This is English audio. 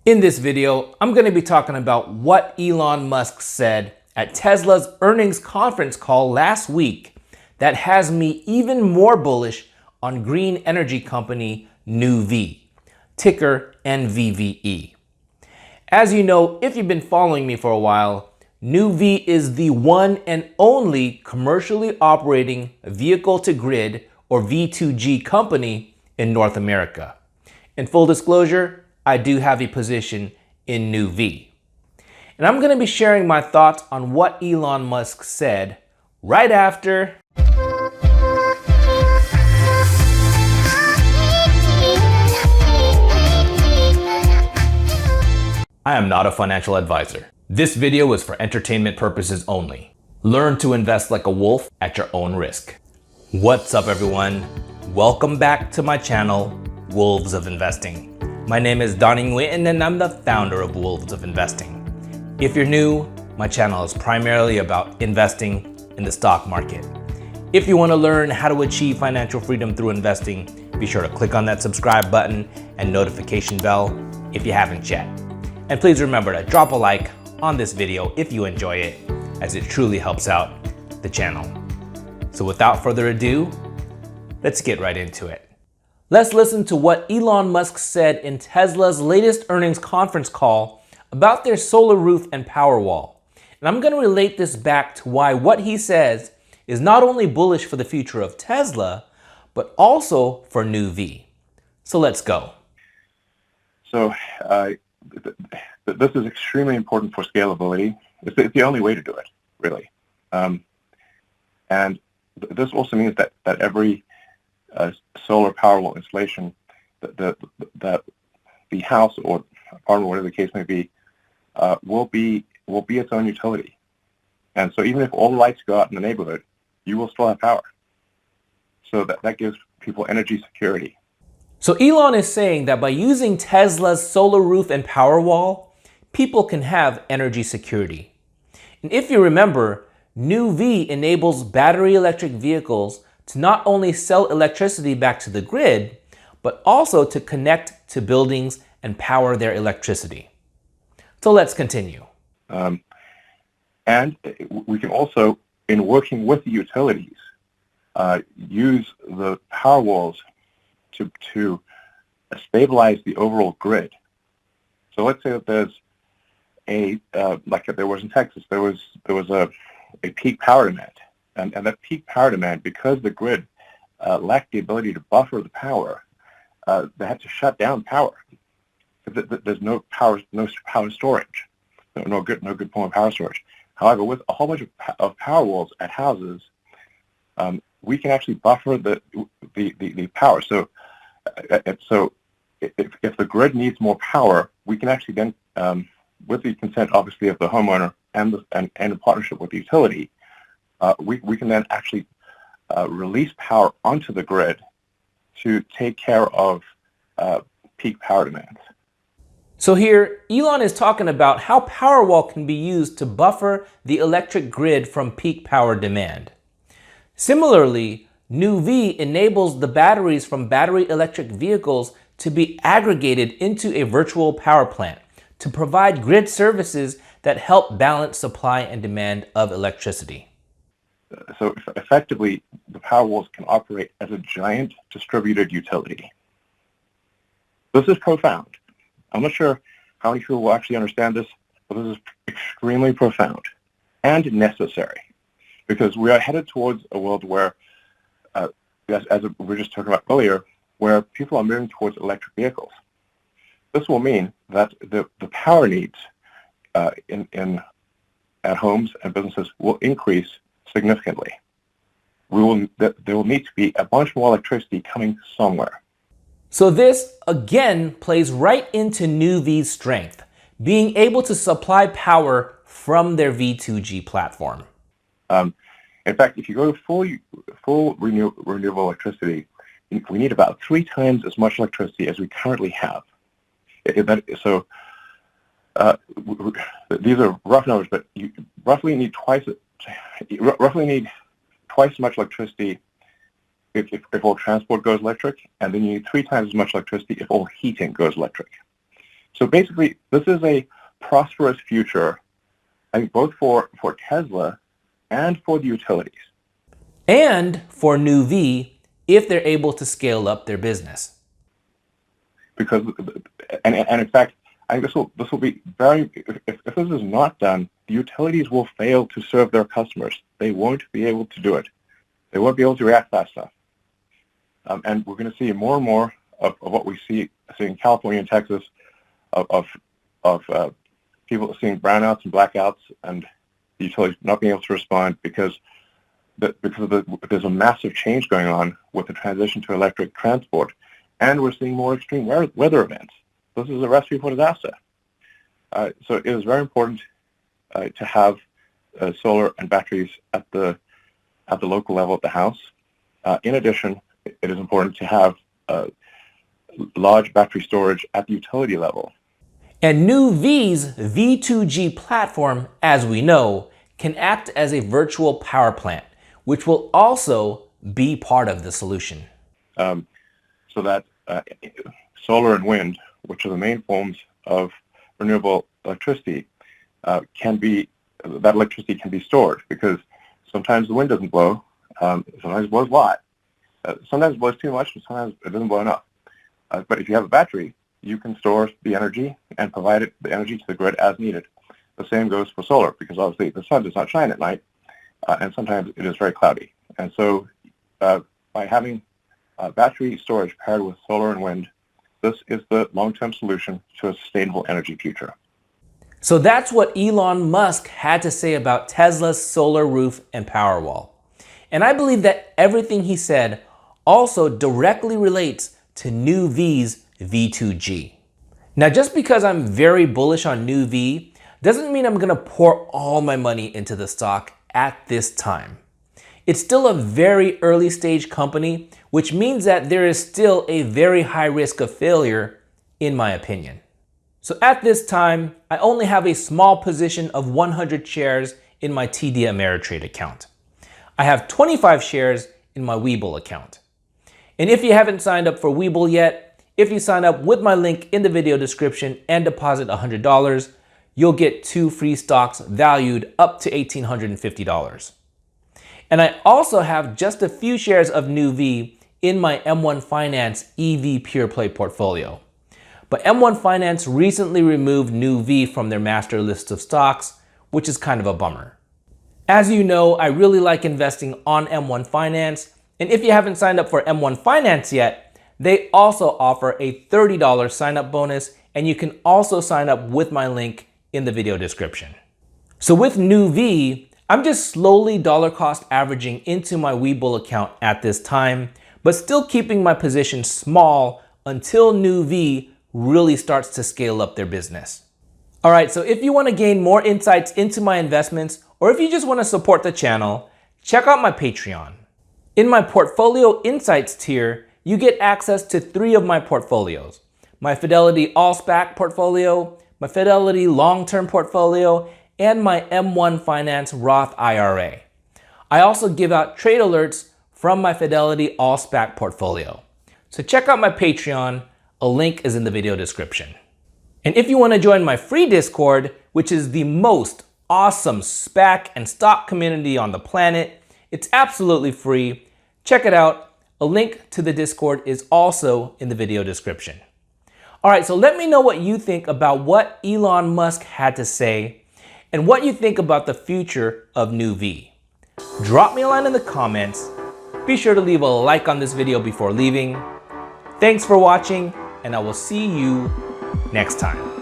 In this video, I'm going to be talking about what Elon Musk said at Tesla's earnings conference call last week that has me even more bullish on green energy company NuV, ticker NVVE. As you know, if you've been following me for a while, NuV is the one and only commercially operating vehicle-to-grid or V2G company in North America. In full disclosure, I do have a position in NuV. And I'm going to be sharing my thoughts on what Elon Musk said right after I am not a financial advisor. This video is for entertainment purposes only. Learn to invest like a wolf at your own risk. What's up, everyone? Welcome back to my channel, Wolves of Investing. My name is Donnie Nguyen and I'm the founder of Wolves of Investing. If you're new, my channel is primarily about investing in the stock market. If you want to learn how to achieve financial freedom through investing, be sure to click on that subscribe button and notification bell if you haven't yet. And please remember to drop a like on this video if you enjoy it, as it truly helps out the channel. So without further ado, let's get right into it. Let's listen to what Elon Musk said in Tesla's latest earnings conference call about their solar roof and Powerwall. And I'm going to relate this back to why what he says is not only bullish for the future of Tesla, but also for NuV. So let's go. So this is extremely important for scalability. It's the only way to do it, really. And this also means that every solar Powerwall installation, that the house or apartment, whatever the case may be, will be its own utility. And so even if all the lights go out in the neighborhood, you will still have power. So that gives people energy security. So Elon is saying that by using Tesla's solar roof and Powerwall, people can have energy security. And if you remember, NuV enables battery electric vehicles to not only sell electricity back to the grid, but also to connect to buildings and power their electricity. So let's continue. And we can also, in working with the utilities, use the Powerwalls to stabilize the overall grid. So let's say that there's like there was in Texas, there was a peak power demand. And that peak power demand, because the grid lacked the ability to buffer the power, they had to shut down power. There's no power storage, no good form of power storage. However, with a whole bunch of Powerwalls at houses, we can actually buffer the power. So if the grid needs more power, we can actually then, with the consent obviously of the homeowner and in partnership with the utility, we can then actually release power onto the grid to take care of peak power demands. So here, Elon is talking about how Powerwall can be used to buffer the electric grid from peak power demand. Similarly, NuV enables the batteries from battery electric vehicles to be aggregated into a virtual power plant to provide grid services that help balance supply and demand of electricity. So effectively, the Powerwalls can operate as a giant distributed utility. This is profound. I'm not sure how many people will actually understand this, but this is extremely profound and necessary, because we are headed towards a world where, as we were just talking about earlier, where people are moving towards electric vehicles. This will mean that the power needs at homes and businesses will increase significantly. There will need to be a bunch more electricity coming somewhere. So this, again, plays right into NuV's strength, being able to supply power from their V2G platform. In fact, if you go to full renewable electricity, we need about 3 times as much electricity as we currently have. So these are rough numbers, but you roughly need twice as much electricity if all transport goes electric, and then you need 3 times as much electricity if all heating goes electric. So basically, this is a prosperous future, I think, both for Tesla and for the utilities. And for Nuvve, if they're able to scale up their business. Because, and in fact, I think this will be very, if this is not done, the utilities will fail to serve their customers. They won't be able to do it. They won't be able to react fast enough. And we're going to see more and more of what we see in California and Texas, of people seeing brownouts and blackouts and the utilities not being able to respond because there's a massive change going on with the transition to electric transport, and we're seeing more extreme weather events. This is a recipe for disaster. So it is very important to have solar and batteries at the local level at the house. In addition, it is important to have large battery storage at the utility level. And Nuvve's V2G platform, as we know, can act as a virtual power plant, which will also be part of the solution. So that solar and wind, which are the main forms of renewable electricity, that electricity can be stored, because sometimes the wind doesn't blow, sometimes it blows a lot. Sometimes it blows too much, and sometimes it doesn't blow enough. But if you have a battery, you can store the energy and provide the energy to the grid as needed. The same goes for solar, because obviously the sun does not shine at night, and sometimes it is very cloudy. And so by having battery storage paired with solar and wind, this is the long-term solution to a sustainable energy future. So that's what Elon Musk had to say about Tesla's Solar Roof and Powerwall. And I believe that everything he said also directly relates to Nuvve's V2G. Now, just because I'm very bullish on Nuvve doesn't mean I'm gonna pour all my money into the stock at this time. It's still a very early stage company, which means that there is still a very high risk of failure, in my opinion. So at this time, I only have a small position of 100 shares in my TD Ameritrade account. I have 25 shares in my Webull account. And if you haven't signed up for Webull yet, if you sign up with my link in the video description and deposit $100, you'll get 2 free stocks valued up to $1,850. And I also have just a few shares of Nuvve in my M1 Finance EV Pure Play portfolio. But M1 Finance recently removed Nuvve from their master list of stocks, which is kind of a bummer. As you know, I really like investing on M1 Finance, and if you haven't signed up for M1 Finance yet, they also offer a $30 sign-up bonus, and you can also sign up with my link in the video description. So with Nuvve, I'm just slowly dollar cost averaging into my Webull account at this time, but still keeping my position small until Nuvve really starts to scale up their business. All right, so if you want to gain more insights into my investments, or if you just want to support the channel, check out my Patreon. In my Portfolio Insights tier, you get access to 3 of my portfolios: my Fidelity All-SPAC portfolio, my Fidelity Long-Term portfolio, and my M1 Finance Roth IRA. I also give out trade alerts from my Fidelity All-SPAC portfolio. So check out my Patreon, a link is in the video description. And if you want to join my free Discord, which is the most awesome SPAC and stock community on the planet, it's absolutely free. Check it out. A link to the Discord is also in the video description. All right, so let me know what you think about what Elon Musk had to say and what you think about the future of Nuvve. Drop me a line in the comments. Be sure to leave a like on this video before leaving. Thanks for watching, and I will see you next time.